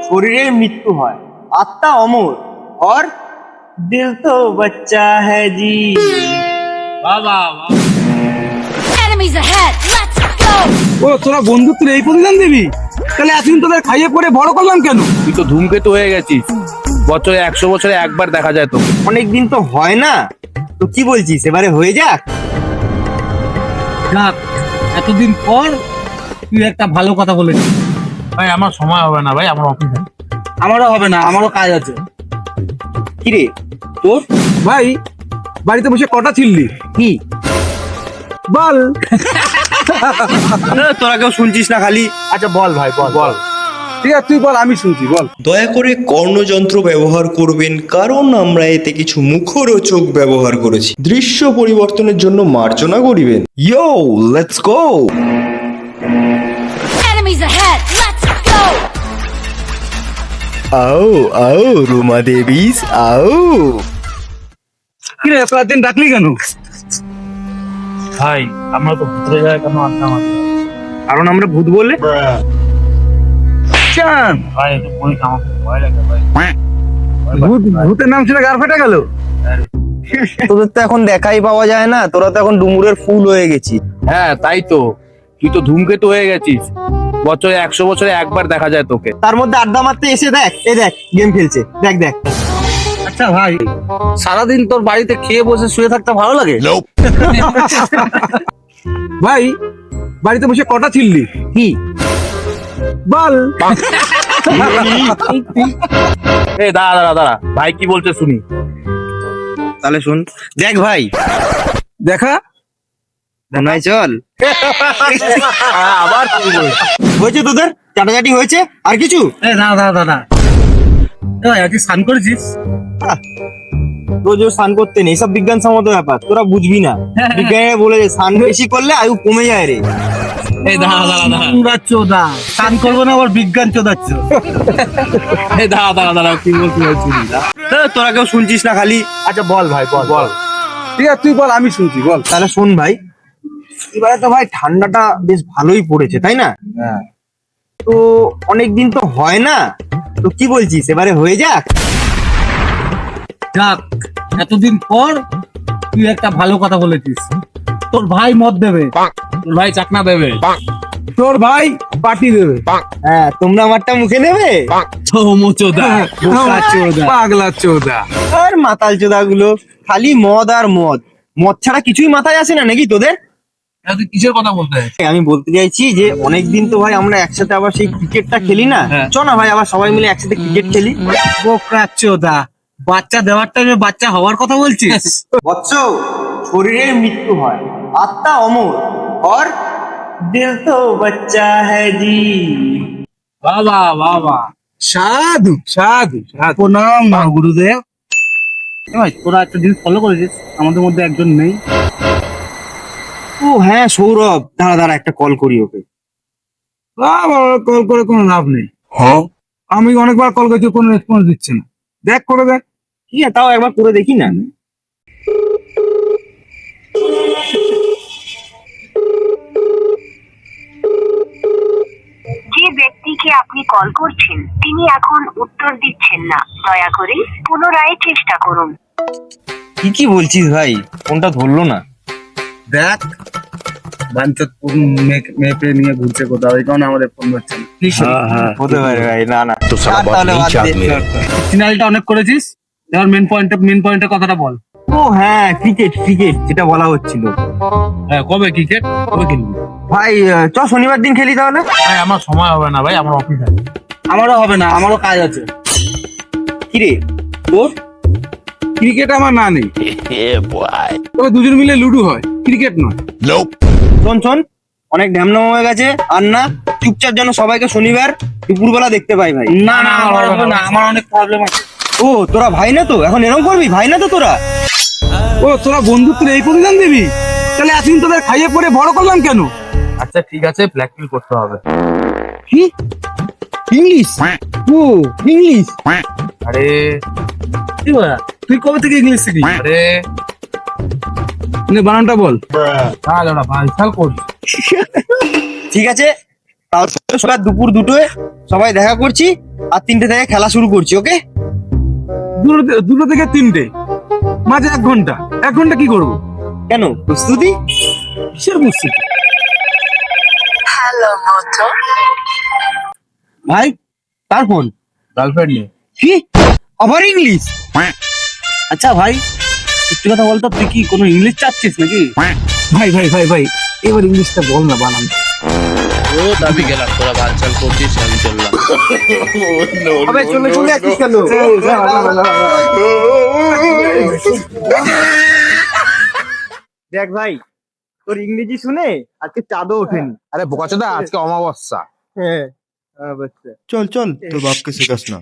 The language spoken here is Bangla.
শরীরের মৃত্যু হয়, আত্মা অমর, और दिल तो बच्चा है जी। वाह वाह वाह। Enemies ahead! Let's go! ও তোরা বন্ধুত্বের এই প্রতিদান দিবি? তাহলে এতদিন তোদের খাইয়ে পরে বড় করলাম কেন? তুই তো ধূমকেতু হয়ে গেছিস। বছরে 100 বছরে একবার দেখা যায় তোকে। অনেকদিন তো হয় না, তো কি বলছিস এবারে হয়ে যাক? যাক, এতদিন পর তুই একটা ভালো কথা বলেছিস। ভাই আমার সময় হবে না ভাই, আমার অফিস আছে। আমারও হবে না, আমারও কাজ আছে। কি রে তোর ভাই বাড়িতে বসে কটা ছিললি? কি বল। তোরা কেউ শুনছিস না খালি? আচ্ছা বল ভাই বল বল। ঠিক আছে তুই বল, আমি শুনছি, বল। দয়া করে কর্ণযন্ত্র ব্যবহার করবেন, কারণ আমরা এতে কিছু মুখরোচক ব্যবহার করেছি। দৃশ্য পরিবর্তনের জন্য মার্জনা করিবেন। Yo, let's go. Enemies ahead! Let's go! আও আও রুমা দেবীস আও। কি রে এত দিন ডাকলি কেন? ভাই আমরা তো ভিতরে যায় কেন আড্ডা মারি? কারণ আমরা ভূত বলে। চান ভাই একটু বলি, আমাকে ভয় লাগে ভাই। ভূতের নাম শুনে গার ফেটে গেল। তোদের তো এখন দেখাই পাওয়া যায় না, তোরা তো এখন ডুমুরের ফুল হয়ে গেছিস। হ্যাঁ তাই তো, তুই তো ধূমকেতু হয়ে গেছিস। বছরে 100 বছরে একবার দেখা যায় তোকে। তার মধ্যে আড্ডা মারতে এসে দেখ, এই দেখ গেম খেলছে, দেখ দেখ। আচ্ছা ভাই, সারাদিন তোর বাড়িতে খেয়ে বসে শুয়ে থাকতে ভালো লাগে? ভাই বাড়িতে বসে কটা ছিললি? কি বল। এই দাঁড়া দাঁড়া দাঁড়া, ভাই কি বলছে শুনি। তাহলে শুন, দেখ ভাই, দেখা নাই চল। আবার শুরু করে। হয়েছে তোদের চাটাচাটি হয়েছে, আর কিছু? না দাদা আজকে স্নান করেছিস? রোজ রোজ স্নান করতে নেই, সব বিজ্ঞান সম্মত ব্যাপার, তোরা বুঝবি না। বিজ্ঞানীরা বলে যে স্নান বেশি করলে আয়ু কমে যায় রে। এই দাঁড়া দাঁড়া দাঁড়া, আমরা চোদা স্নান করবো না, আবার বিজ্ঞান চোদাচ্ছ। এই দাঁড়া দাঁড়া দাঁড়া, কি বলছি ভাই শুনি। তোরা কেউ শুনছিস না খালি? আচ্ছা বল ভাই বল বল। ঠিক আছে তুই বল, আমি শুনছি, বল। তাহলে শোন ভাই, এবারে তো ভাই ঠান্ডাটা বেশ ভালোই পড়েছে, তাই না? তো অনেকদিন তো হয় না, তো কি বলছিস এবারে হয়ে যাক? যাক, এতদিন পর তুই একটা ভালো কথা বলেছিস। তোর ভাই মদ দেবে, তোর ভাই চাকনা দেবে, তোর ভাই পার্টি দেবে। হ্যাঁ, তোমরা আমারটা মুখে নেবে। চোদা। বোকা চোদা, পাগলা চোদা। আর মাতাল চোদা গুলো খালি মদ আর মদ, মদ ছাড়া কিছুই মাথায় আসে না নাকি তোদের? তুই কিসের কথা বলতে? আমি বলতে চাইছি যে অনেকদিন তো ভাই আমরা একসাথে আবার সেই ক্রিকেটটা খেলি না। হ্যাঁ। চ না ভাই আবার সবাই মিলে একসাথে ক্রিকেট খেলি। বোকা চোদা, বাচ্চা দেওয়ার টাইমে বাচ্চা হওয়ার কথা বলছিস? বৎস, শরীরের মৃত্যু হয়, আত্মা অমর, और दिल तो बच्चा है जी। বাবা বাবা। সাধু সাধু সাধু, প্রণাম গুরুদেব। ভাই তোরা একটা জিনিস ফলো করেছিস, আমাদের মধ্যে একজন নেই। ও হ্যাঁ সৌরভ, দাঁড়া দাঁড়া একটা কল করি ওকে। কল করে কোনো লাভ নেই। আমি অনেকবার কল করছি, কোনো রেসপন্স দিচ্ছে না। দেখ করে দেখ। ঠিক আছে, তাও একবার করে দেখি না। যে ব্যক্তিকে আপনি কল করছেন তিনি এখন উত্তর দিচ্ছেন না, দয়া করে পুনরায় চেষ্টা করুন। কি কি বলছিস ভাই, ফোনটা ধরলো না। দেখ বাঞ্চত মেয়ে পেয়ে নিয়ে ঘুরছে কোথাও, এই কারণে আমাদের ফোন করছে না। হতে পারে ভাই, না না তো সালা আর তাহলে বাদ বাদ নেই দে। চাঁদ সিনারিটা অনেক করেছিস, এবার মেন পয়েন্টের কথাটা বল। ও হ্যাঁ, ক্রিকেট ক্রিকেট যেটা বলা হচ্ছিল। হ্যাঁ কবে ক্রিকেট, কবে খেলবি? ভাই চ শনিবার দিন খেলি তাহলে। ভাই আমার সময় হবে না ভাই, আমার অফিস আছে। আমারও হবে না, আমারও কাজ আছে। কি রে তোর ক্রিকেট আমার না নেই, তবে দুজন মিলে লুডো হয়, ক্রিকেট নয়। শোন শোন, অনেক ঢ্যামনাম হয়ে গেছে, আর না চুপচাপ যেন সবাইকে শনিবার দুপুরবেলা দেখতে পাই ভাই। না না আমার হবে না, আমার অনেক প্রবলেম আছে। ও তোরা ভাই না তো, এখন এরকম করবি? ভাই না তো তোরা? ও তোরা বন্ধুত্বের এই প্রতিদান দিবি? তাহলে এতদিন তোদের খাইয়ে পরে বড় করলাম কেন? আচ্ছা ঠিক আছে, ব্ল্যাকমেল করতে হবে। কি ইংলিশ? ও ইংলিশ? আরে কি বলা, তুই কবে থেকে ইংলিশ শিখলি? আরে বানানটা বল। না দাঁড়া ভাই, খেয়াল করছি। ঠিক আছে, তাহলে সকাল দুপুর দুটোয় সবাই দেখা করছি, আর 3টে থেকে খেলা শুরু করছি, ওকে? দুটো থেকে 3টে, মাঝে 1 ঘন্টা। 1 ঘন্টা কি করবো? কেন, প্রস্তুতি? কিসের বুঝছি? ভাই, তার ফোন। গার্লফ্রেন্ড নেই। কি? আবার ইংলিশ? আচ্ছা ভাই, সত্যি কথা বলতো, তুই কি কোনো ইংলিশ চাচ্ছিস নাকি? ভাই ভাই ভাই ভাই, এবার ইংলিশটা বল না, বানান। ও দাবি গেলাম, তোরা বালচাল করছিস, আমি চললাম। আবে চলে আসছিস কেন? দেখ ভাই, তোর ইংরেজি শুনে আজকে চাঁদও ওঠেনি। আরে বোকাচোদা, আজকে অমাবস্যা। হ্যাঁ, চল তোর বাপকে শেখাস না।